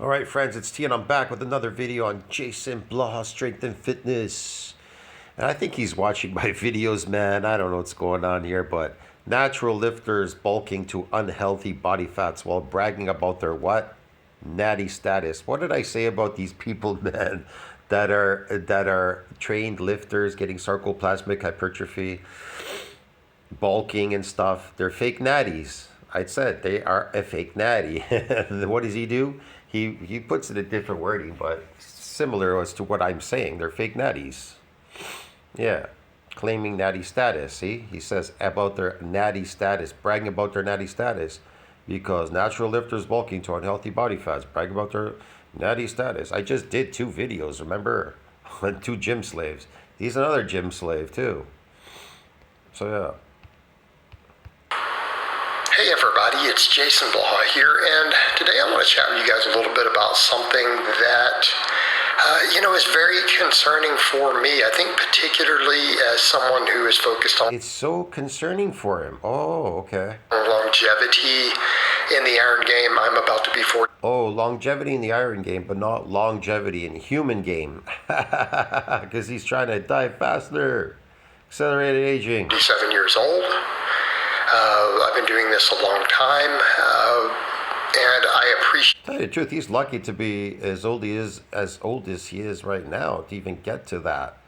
All right, friends, it's T, and I'm back with another video on Jason Blaha Strength and Fitness. And I think he's watching my videos, man. I don't know what's going on here, but natural lifters bulking to unhealthy body fats while bragging about their what? Natty status. What did I say about these people, man, that are trained lifters getting sarcoplasmic hypertrophy, bulking and stuff? They're fake natties. I said they are a fake natty. What does he do? He puts it a different wording, but similar as to what I'm saying. They're fake natties. Yeah, claiming natty status. See, he says about their natty status, bragging about their natty status, because natural lifters bulking to unhealthy body fats, bragging about their natty status. I just did 2 videos, remember? On 2 gym slaves. He's another gym slave too. So yeah. Hey everybody, it's Jason Blaha here, and today I want to chat with you guys a little bit about something that, is very concerning for me. I think particularly as someone who is focused on It's so concerning for him. Oh, okay. longevity in the iron game. I'm about to be 40. Oh, longevity in the iron game, but not longevity in human game. Because he's trying to die faster. Accelerated aging. 47 years old. I've been doing this a long time, and I appreciate. Tell you the truth, he's lucky to be as old as he is right now to even get to that.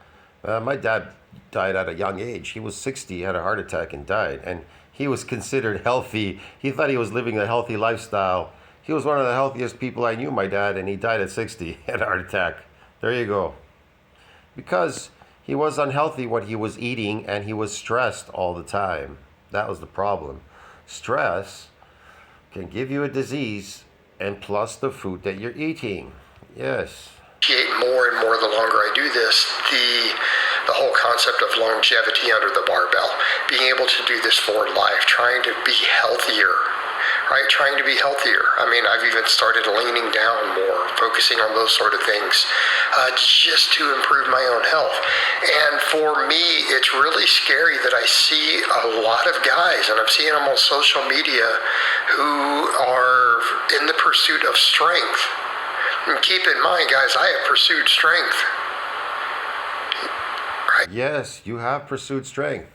My dad died at a young age. He was 60, had a heart attack and died, and he was considered healthy. He thought he was living a healthy lifestyle. He was one of the healthiest people I knew, my dad, and he died at 60, had a heart attack. There you go. Because he was unhealthy what he was eating, and he was stressed all the time. That was the problem. Stress can give you a disease, and plus the food that you're eating. Yes. Appreciate more and more the longer I do this, the whole concept of longevity under the barbell, being able to do this for life, trying to be healthier, right? Trying to be healthier. I mean, I've even started leaning down more, focusing on those sort of things, just to improve my own health. And for me, it's really scary that I see a lot of guys, and I'm seeing them on social media, who are in the pursuit of strength. And keep in mind, guys, I have pursued strength. Right? Yes, you have pursued strength.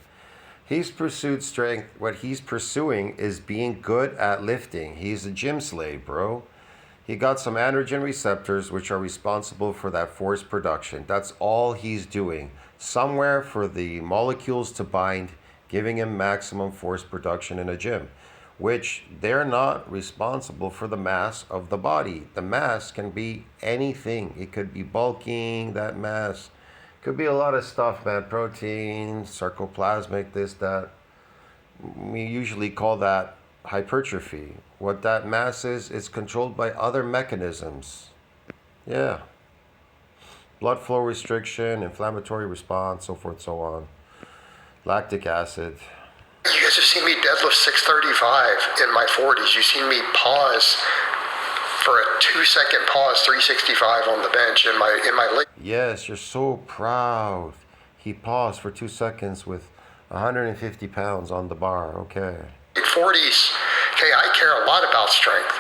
He's pursued strength. What he's pursuing is being good at lifting. He's a gym slave, bro. He got some androgen receptors which are responsible for that force production. That's all he's doing. Somewhere for the molecules to bind, giving him maximum force production in a gym, which they're not responsible for the mass of the body. The mass can be anything. It could be bulking, that mass. Could be a lot of stuff, man. Protein, sarcoplasmic, this, that. We usually call that hypertrophy. What that mass is controlled by other mechanisms. Yeah. Blood flow restriction, inflammatory response, so forth, so on. Lactic acid. You guys have seen me deadlift 635 in my 40s. You've seen me pause for a 2-second pause, 365 on the bench in my leg. Yes, you're so proud. He paused for 2 seconds with 150 pounds on the bar. Okay. 40s. Okay, I care a lot about strength.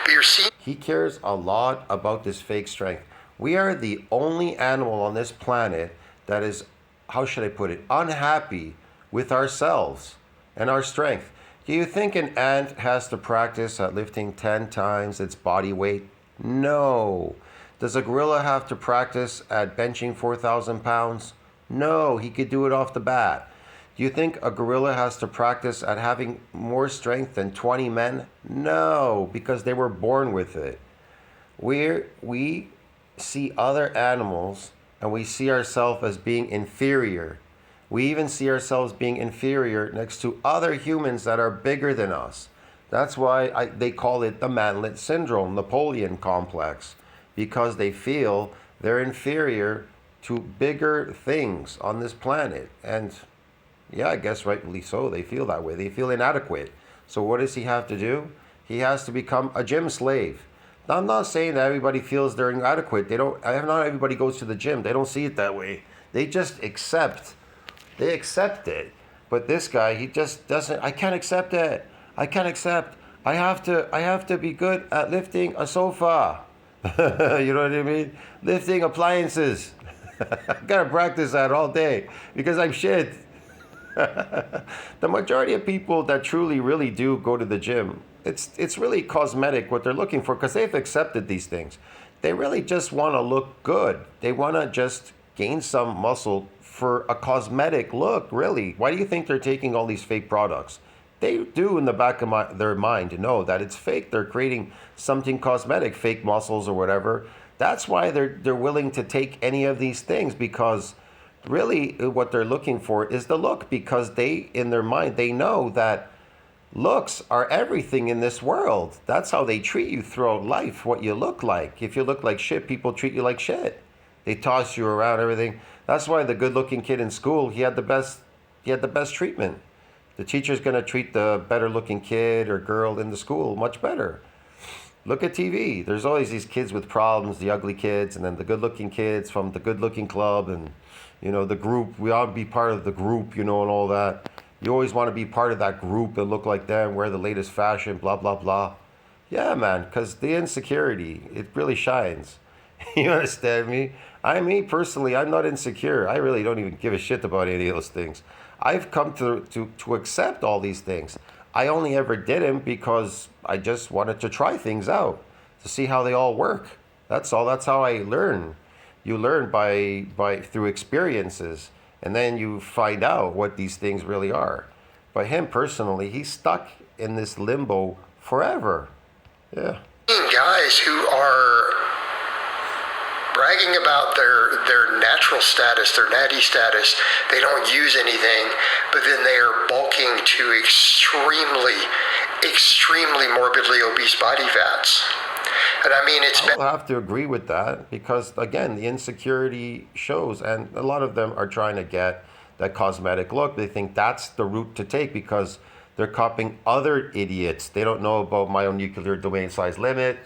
But you're seeing. He cares a lot about this fake strength. We are the only animal on this planet that is, how should I put it, unhappy with ourselves and our strength. Do you think an ant has to practice at lifting 10 times its body weight? No. Does a gorilla have to practice at benching 4,000 pounds? No, he could do it off the bat. Do you think a gorilla has to practice at having more strength than 20 men? No, because they were born with it. We see other animals and we see ourselves as being inferior. We even see ourselves being inferior next to other humans that are bigger than us. That's why they call it the Manet Syndrome, Napoleon complex, because they feel they're inferior to bigger things on this planet. And yeah, I guess rightly so, they feel that way. They feel inadequate. So what does he have to do? He has to become a gym slave. Now, I'm not saying that everybody feels they're inadequate. Not everybody goes to the gym. They don't see it that way. They just accept. They accept it. But this guy, he just doesn't. I can't accept it. I can't accept. I have to be good at lifting a sofa. You know what I mean? Lifting appliances. I gotta practice that all day because I'm shit. The majority of people that truly really do go to the gym, it's really cosmetic what they're looking for because they've accepted these things. They really just want to look good. They want to just gain some muscle for a cosmetic look, really. Why do you think they're taking all these fake products? They do in the back of their mind know that it's fake. They're creating something cosmetic, fake muscles or whatever. That's why they're willing to take any of these things because really what they're looking for is the look because they in their mind they know that looks are everything in this world. That's how they treat you throughout life, what you look like. If you look like shit, people treat you like shit. They toss you around, everything. That's why the good looking kid in school, he had the best treatment. The teacher's gonna treat the better looking kid or girl in the school much better. Look at TV. There's always these kids with problems, the ugly kids, and then the good-looking kids from the good-looking club, and the group. We ought to be part of the group, and all that. You always want to be part of that group and look like them, wear the latest fashion, blah blah blah. Yeah, man, because the insecurity it really shines. You understand me? Me personally, I'm not insecure. I really don't even give a shit about any of those things. I've come to accept all these things. I only ever did them because I just wanted to try things out to see how they all work. That's all. That's how I learn. You learn by through experiences, and then you find out what these things really are. But him personally, he's stuck in this limbo forever. Yeah. Guys who are bragging about their natural status, their natty status, they don't use anything, but then they are bulking to extremely morbidly obese body fats. And I mean, I'll have to agree with that because, again, the insecurity shows, and a lot of them are trying to get that cosmetic look. They think that's the route to take because they're copying other idiots. They don't know about myonuclear domain size limit,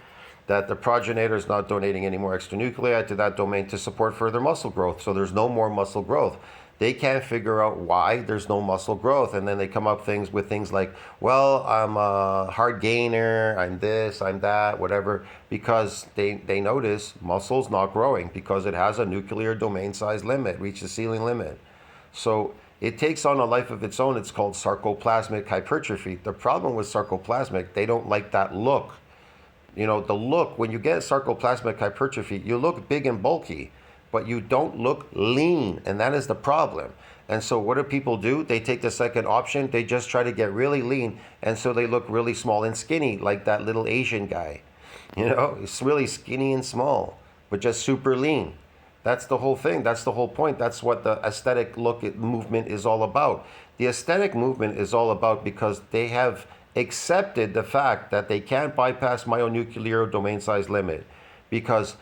that the progenitor is not donating any more extranuclei to that domain to support further muscle growth. So there's no more muscle growth. They can't figure out why there's no muscle growth. And then they come up with things like, well, I'm a hard gainer, I'm this, I'm that, whatever, because they notice muscle's not growing because it has a nuclear domain size limit, reach the ceiling limit. So it takes on a life of its own. It's called sarcoplasmic hypertrophy. The problem with sarcoplasmic, they don't like that look. The look, when you get sarcoplasmic hypertrophy, you look big and bulky, but you don't look lean, and that is the problem. And so what do people do? They take the second option. They just try to get really lean, and so they look really small and skinny, like that little Asian guy. It's really skinny and small, but just super lean. That's the whole thing. That's the whole point. That's what the aesthetic movement is all about. The aesthetic movement is all about because they have accepted the fact that they can't bypass myonuclear domain size limit because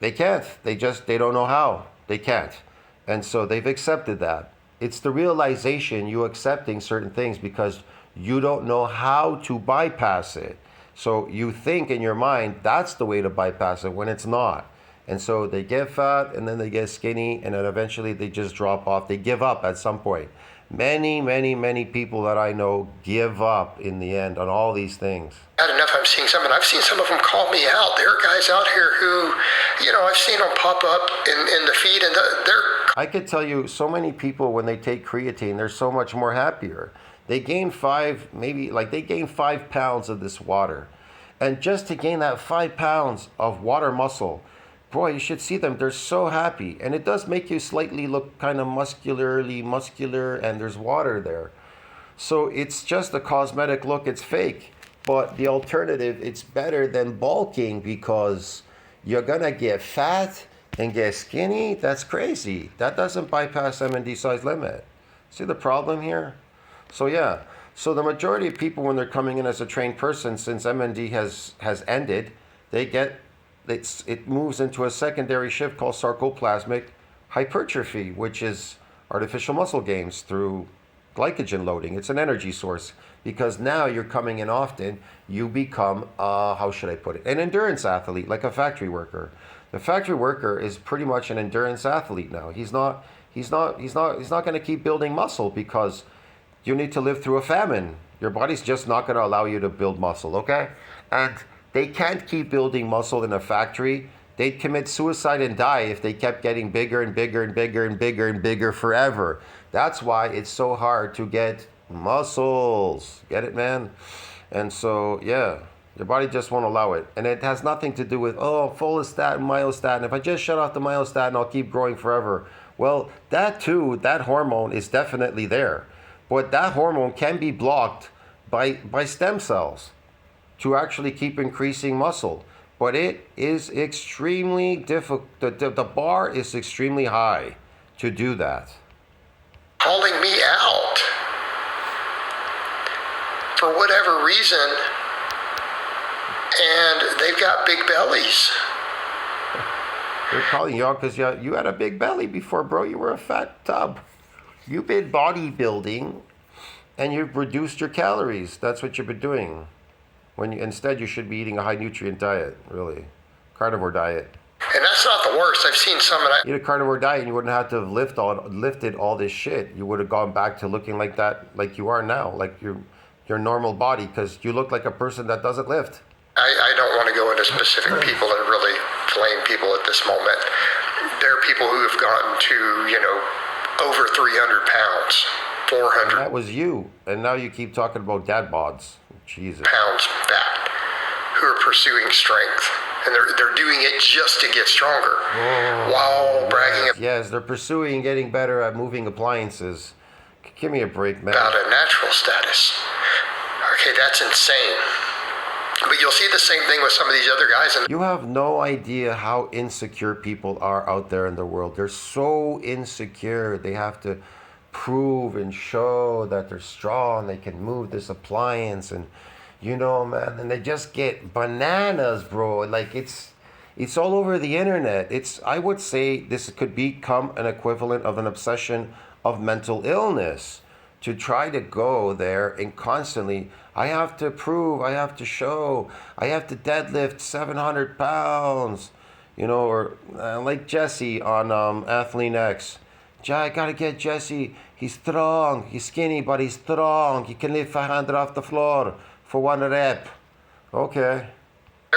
they can't. They don't know how. They can't. And so they've accepted that. It's the realization you accepting certain things because you don't know how to bypass it. So you think in your mind that's the way to bypass it when it's not. And so they get fat and then they get skinny and then eventually they just drop off. They give up at some point. Many people that I know give up in the end on all these things. Not enough. I've seen some of them call me out. There are guys out here who, I've seen them pop up in the feed, and they're. I could tell you so many people when they take creatine, they're so much more happier. They gain 5 pounds of this water. And just to gain that 5 pounds of water muscle, boy, you should see them. They're so happy. And it does make you slightly look kind of muscular, and there's water there. So it's just a cosmetic look. It's fake. But the alternative, it's better than bulking because you're going to get fat and get skinny. That's crazy. That doesn't bypass MND size limit. See the problem here? So yeah. So the majority of people, when they're coming in as a trained person, since MND has ended, it moves into a secondary shift called sarcoplasmic hypertrophy, which is artificial muscle gains through glycogen loading. It's an energy source because now you're coming in often. You become, how should I put it, an endurance athlete, like a factory worker. The factory worker is pretty much an endurance athlete now. He's not going to keep building muscle because you need to live through a famine. Your body's just not going to allow you to build muscle, okay? And they can't keep building muscle in a factory. They'd commit suicide and die if they kept getting bigger and bigger and bigger and bigger and bigger forever. That's why it's so hard to get muscles. Get it, man? And so, yeah, your body just won't allow it. And it has nothing to do with, oh, follistatin, myostatin. If I just shut off the myostatin, I'll keep growing forever. Well, that too, that hormone is definitely there. But that hormone can be blocked by stem cells to actually keep increasing muscle. But it is extremely difficult. The bar is extremely high to do that. Calling me out for whatever reason, and they've got big bellies. They're calling you out because you had a big belly before, bro. You were a fat tub. You've been bodybuilding, and you've reduced your calories. That's what you've been doing. Instead, you should be eating a high nutrient diet, really. Carnivore diet. And that's not the worst. I've seen some of that. Eat a carnivore diet and you wouldn't have to have lifted all this shit. You would have gone back to looking like that, like you are now, like your normal body, because you look like a person that doesn't lift. I don't want to go into specific people and really flame people at this moment. There are people who have gotten to, over 300 pounds, 400. And that was you. And now you keep talking about dad bods. Jesus. Pounds fat, who are pursuing strength, and they're doing it just to get stronger, while bragging Yes, they're pursuing getting better at moving appliances. Give me a break, man. about a natural status. Okay, that's insane. But you'll see the same thing with some of these other guys. And You have no idea how insecure people are out there in the world. They're so insecure. They have to prove and show that they're strong, they can move this appliance, and man, and they just get bananas, bro. Like it's all over the internet. I would say this could become an equivalent of an obsession of mental illness, to try to go there and constantly, I have to prove, I have to show, I have to deadlift 700 pounds, or like Jesse on Athlete X. I gotta get Jesse. He's strong. He's skinny, but he's strong. He can lift 500 off the floor for 1 rep. Okay.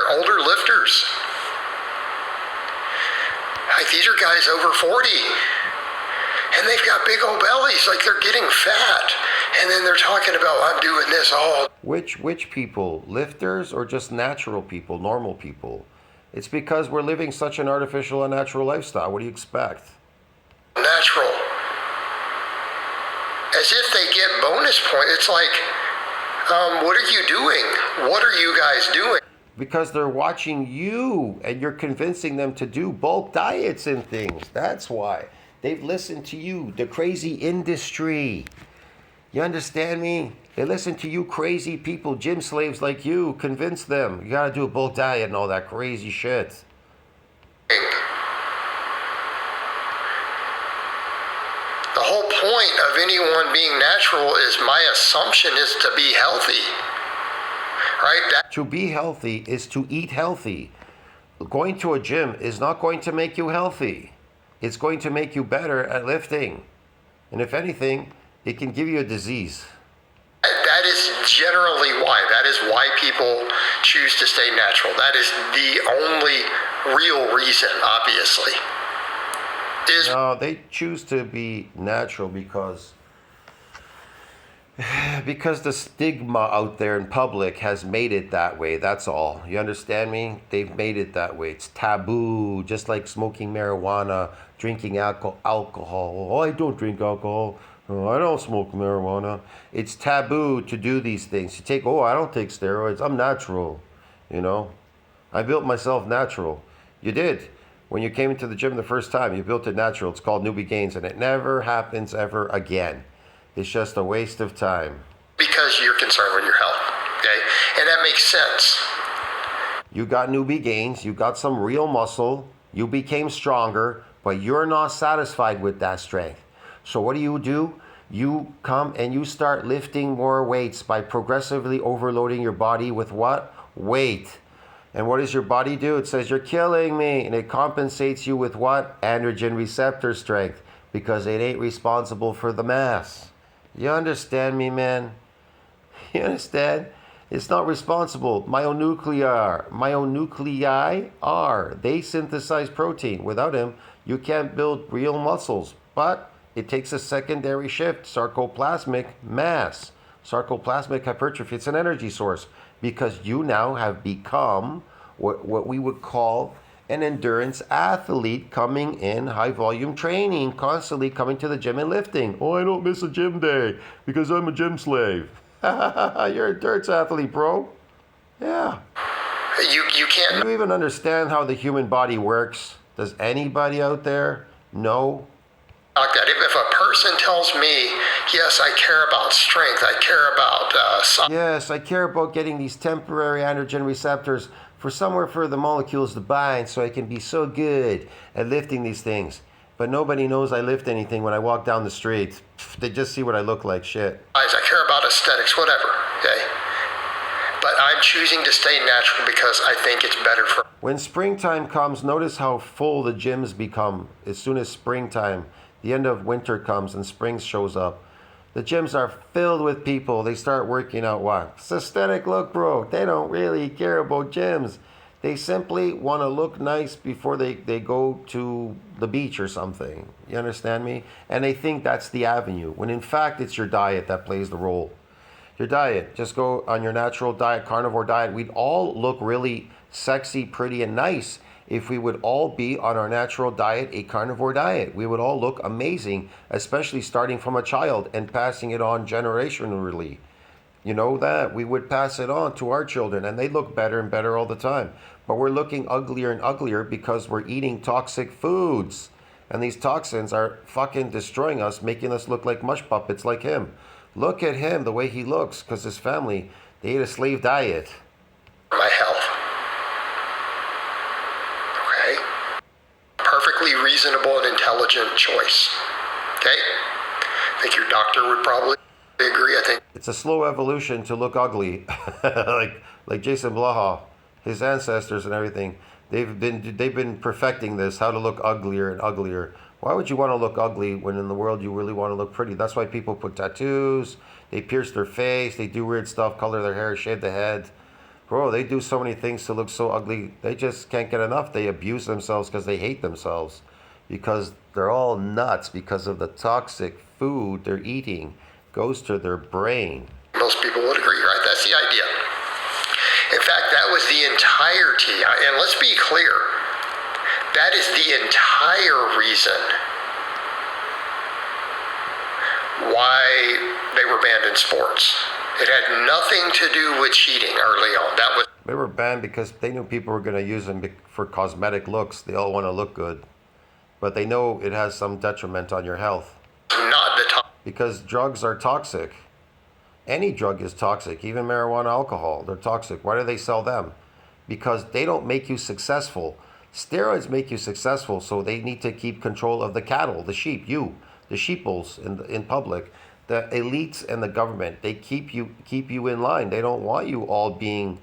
they're older lifters. Like, these are guys over 40. And they've got big old bellies. Like, they're getting fat. And then they're talking about, I'm doing this all. Which people? Lifters or just natural people, normal people? It's because we're living such an artificial and natural lifestyle. What do you expect? Natural. As if they get bonus points. It's like, what are you doing? What are you guys doing? Because they're watching you and you're convincing them to do bulk diets and things. That's why. They've listened to you, the crazy industry. You understand me? They listen to you crazy people, gym slaves like you, convince them. You gotta do a bulk diet and all that crazy shit. The whole point of anyone being natural is, my assumption is to be healthy. Right? To be healthy is to eat healthy. Going to a gym is not going to make you healthy. It's going to make you better at lifting. And if anything, it can give you a disease. That is generally why. That is why people choose to stay natural. That is the only real reason, obviously. No, they choose to be natural because the stigma out there in public has made it that way. That's all. You understand me? They've made it that way. It's taboo, just like smoking marijuana, drinking alcohol. Oh, I don't drink alcohol. Oh, I don't smoke marijuana. It's taboo to do these things. I don't take steroids. I'm natural. I built myself natural. You did. When you came into the gym the first time, you built it natural. It's called newbie gains, and it never happens ever again. It's just a waste of time. Because you're concerned with your health, okay? And that makes sense. You got newbie gains, you got some real muscle, you became stronger, but you're not satisfied with that strength. So what do? You come and you start lifting more weights by progressively overloading your body with what? Weight. And what does your body do? It says, you're killing me. And it compensates you with what? Androgen receptor strength. Because it ain't responsible for the mass. You understand me, man? You understand? It's not responsible. Myonuclei are. They synthesize protein. Without them, you can't build real muscles. But it takes a secondary shift, sarcoplasmic mass, sarcoplasmic hypertrophy. It's an energy source because you now have become what we would call an endurance athlete, coming in high volume training, constantly coming to the gym and lifting. Oh, I don't miss a gym day because I'm a gym slave. You're an endurance athlete, bro. Yeah. You can't. Do you even understand how the human body works? Does anybody out there know? Like that. If a person tells me, yes, I care about strength, I care about Yes, I care about getting these temporary androgen receptors for somewhere for the molecules to bind so I can be so good at lifting these things. But nobody knows I lift anything when I walk down the street. They just see what I look like, shit. I care about aesthetics, whatever, okay? But I'm choosing to stay natural because I think it's better for... When springtime comes, notice how full the gyms become. As soon as springtime, the end of winter comes and spring shows up, the gyms are filled with people. They start working out what? It's aesthetic look, bro. They don't really care about gyms. They simply want to look nice before they go to the beach or something. You understand me? And they think that's the avenue, when in fact it's your diet that plays the role. Your diet. Just go on your natural diet, carnivore diet. We'd all look really sexy, pretty, and nice if we would all be on our natural diet, a carnivore diet. We would all look amazing, especially starting from a child and passing it on generationally. You know that? We would pass it on to our children and they look better and better all the time. But we're looking uglier and uglier because we're eating toxic foods. And these toxins are fucking destroying us, making us look like mush puppets like him. Look at him, the way he looks, because his family, they ate a slave diet. My health. Okay? Perfectly reasonable and intelligent choice. Okay? I think your doctor would probably agree. I think it's a slow evolution to look ugly. like Jason Blaha, his ancestors and everything. They've been perfecting this, how to look uglier and uglier. Why would you want to look ugly when in the world you really want to look pretty? That's why people put tattoos, they pierce their face, they do weird stuff, color their hair, shave the head. Bro, they do so many things to look so ugly. They just can't get enough. They abuse themselves because they hate themselves. Because they're all nuts because of the toxic food they're eating. Goes to their brain. Most people would agree, right? That's the idea. In fact, that was the entirety, and let's be clear, that is the entire reason why they were banned in sports. It had nothing to do with cheating early on. That was... They were banned because they knew people were going to use them for cosmetic looks. They all want to look good. But they know it has some detriment on your health. Not the top. Because drugs are toxic. Any drug is toxic, even marijuana, alcohol, they're toxic. Why do they sell them? Because they don't make you successful. Steroids make you successful, so they need to keep control of the cattle, the sheep, you, the sheeples in public, the elites and the government. They keep you in line. They don't want you all being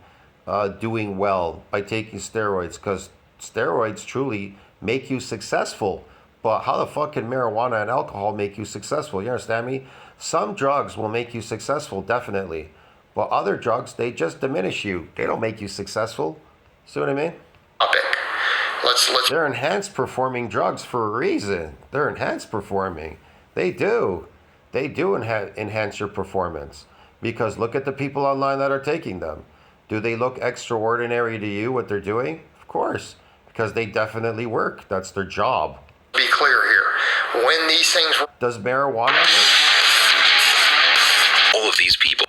doing well by taking steroids, because steroids truly make you successful. But how the fuck can marijuana and alcohol make you successful? You understand me? Some drugs will make you successful, definitely. But other drugs, they just diminish you. They don't make you successful. See what I mean? Topic. They're enhanced performing drugs for a reason. They're enhanced performing. They do. They do enhance your performance. Because look at the people online that are taking them. Do they look extraordinary to you, what they're doing? Of course. Because they definitely work. That's their job. Be clear here. When these things were... Does marijuana work? All of these people.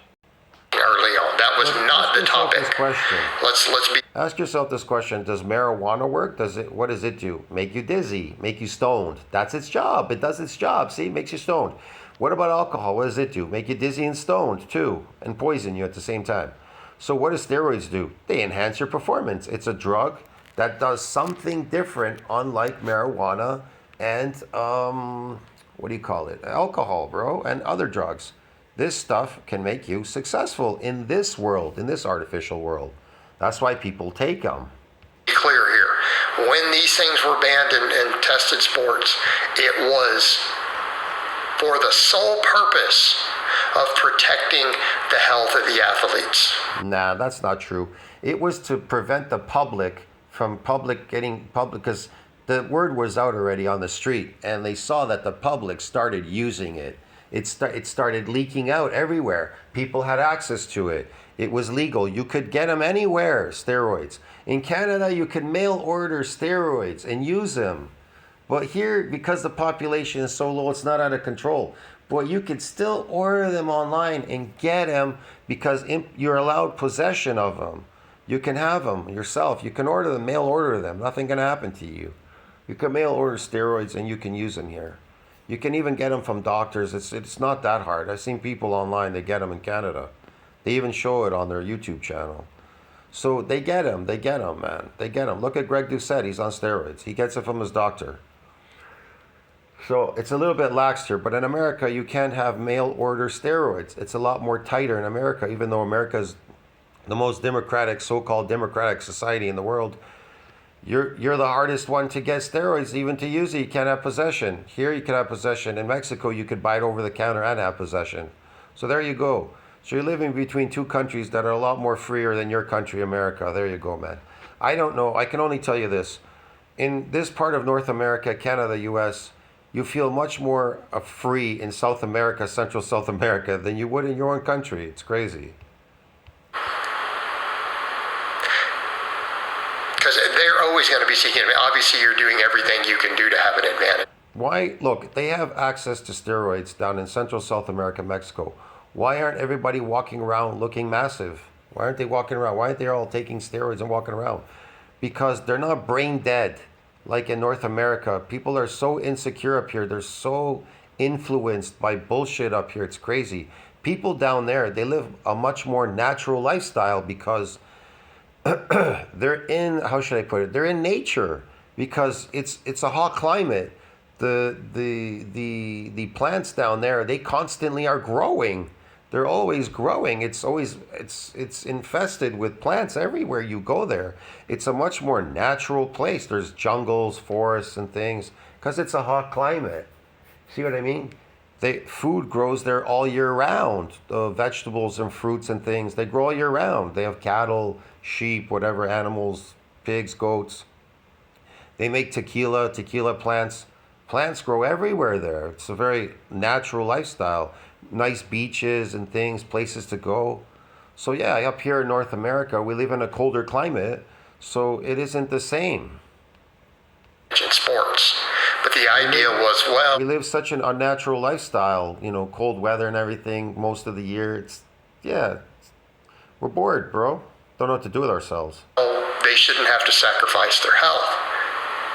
Early on. That was not the topic. This question. Let's be... Ask yourself this question. Does marijuana work? What does it do? Make you dizzy, make you stoned. That's its job. It does its job. See, it makes you stoned. What about alcohol? What does it do? Make you dizzy and stoned too, and poison you at the same time. So what do steroids do? They enhance your performance. It's a drug that does something different, unlike marijuana and what do you call it? Alcohol, bro, and other drugs. This stuff can make you successful in this world, in this artificial world. That's why people take them. Be clear here. When these things were banned in tested sports, it was for the sole purpose of protecting the health of the athletes. Nah, that's not true. It was to prevent the public from getting public, because the word was out already on the street, and they saw that the public started using it. It started leaking out everywhere. People had access to it. It was legal. You could get them anywhere, steroids. In Canada, you could mail order steroids and use them. But here, because the population is so low, it's not out of control. But you could still order them online and get them because you're allowed possession of them. You can have them yourself. You can order them, mail order them. Nothing can happen to you. You can mail order steroids and you can use them here. You can even get them from doctors. It's not that hard. I've seen people online, they get them in Canada. They even show it on their YouTube channel. So they get them, man. They get them. Look at Greg Doucette, he's on steroids. He gets it from his doctor. So it's a little bit lax here, but in America, you can't have mail order steroids. It's a lot more tighter in America, even though America is the most democratic, so-called democratic society in the world. You're the hardest one to get steroids, even to use it. You can't have possession. Here you can have possession. In Mexico, you could buy it over the counter and have possession. So there you go. So you're living between two countries that are a lot more freer than your country, America. There you go, man. I don't know. I can only tell you this. In this part of North America, Canada, US, you feel much more free in South America, Central South America, than you would in your own country. It's crazy. Because they're always going to be seeking. Obviously, you're doing everything you can do to have an advantage. Why? Look, they have access to steroids down in Central South America, Mexico. Why aren't everybody walking around looking massive? Why aren't they walking around? Why aren't they all taking steroids and walking around? Because they're not brain dead like in North America. People are so insecure up here. They're so influenced by bullshit up here. It's crazy. People down there, they live a much more natural lifestyle because they're in, how should I put it? They're in nature because it's a hot climate. The plants down there, they constantly are growing. They're always growing. It's infested with plants everywhere you go there. It's a much more natural place. There's jungles, forests, and things because it's a hot climate. See what I mean? Food grows there all year round. Vegetables and fruits and things, they grow all year round. They have cattle, sheep, whatever, animals, pigs, goats. They make tequila plants. Plants grow everywhere there. It's a very natural lifestyle. Nice beaches and things, places to go. So yeah, up here in North America, we live in a colder climate, so it isn't the same. In sports. But the idea was, well, we live such an unnatural lifestyle, cold weather and everything most of the year. We're bored, bro. Don't know what to do with ourselves. They shouldn't have to sacrifice their health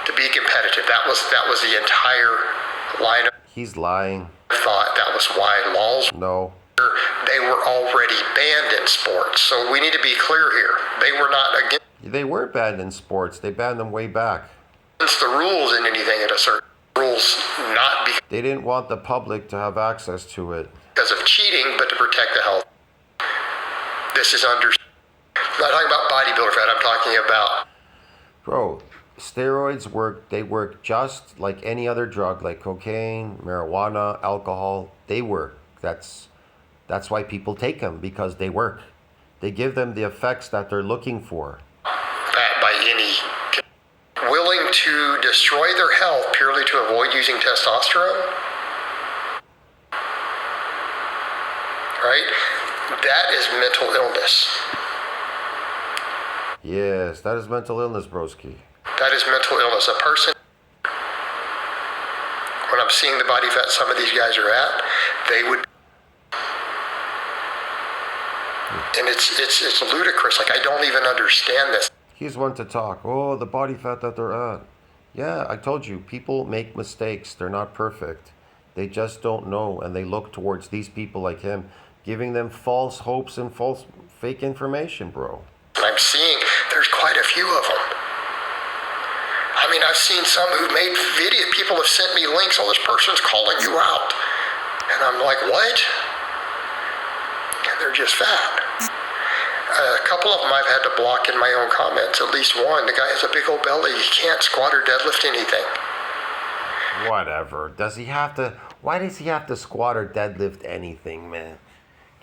to be competitive. That was the entire line of He's lying. thought. That was why laws No. they were already banned in sports. So we need to be clear here. They were not against They were banned in sports. They banned them way back. the rules in anything at a certain rules, not They didn't want the public to have access to it. because of cheating, but to protect the health. This is I'm not talking about bodybuilder fat. I'm talking about Bro, steroids work just like any other drug, like cocaine, marijuana, alcohol. They work. That's why people take them, because they work. They give them the effects that they're looking for. fat by any willing to destroy their health purely to avoid using testosterone. Right? That is mental illness. Yes, that is mental illness, broski. That is mental illness. A person, when I'm seeing the body fat some of these guys are at, they would, and it's ludicrous. Like, I don't even understand this. He's one to talk. Oh, the body fat that they're at. Yeah, I told you, people make mistakes. They're not perfect. They just don't know, and they look towards these people like him, giving them false hopes and false fake information, bro. And I'm seeing there's quite a few of them. I mean, I've seen some who made video. People have sent me links. Oh, this person's calling you out. And I'm like, what? And they're just fat. A couple of them I've had to block in my own comments. At least one. The guy has a big old belly. He can't squat or deadlift anything. Whatever. Does he have to? Why does he have to squat or deadlift anything, man?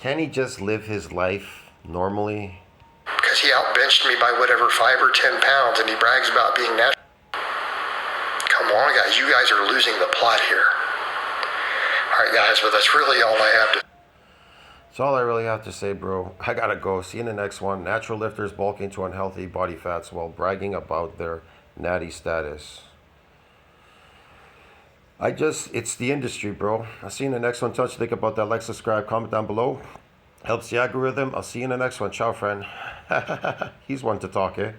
Can't he just live his life normally? Because he outbenched me by whatever 5 or 10 pounds, and he brags about being natural. Come on, guys. You guys are losing the plot here. All right, guys, but that's really all I have to. That's all I really have to say, bro. I gotta go. See you in the next one. Natural lifters bulking to unhealthy body fats while bragging about their natty status. It's the industry, bro. I'll see you in the next one. Touch, think about that. Like, subscribe, comment down below. Helps the algorithm. I'll see you in the next one. Ciao, friend. He's one to talk, eh?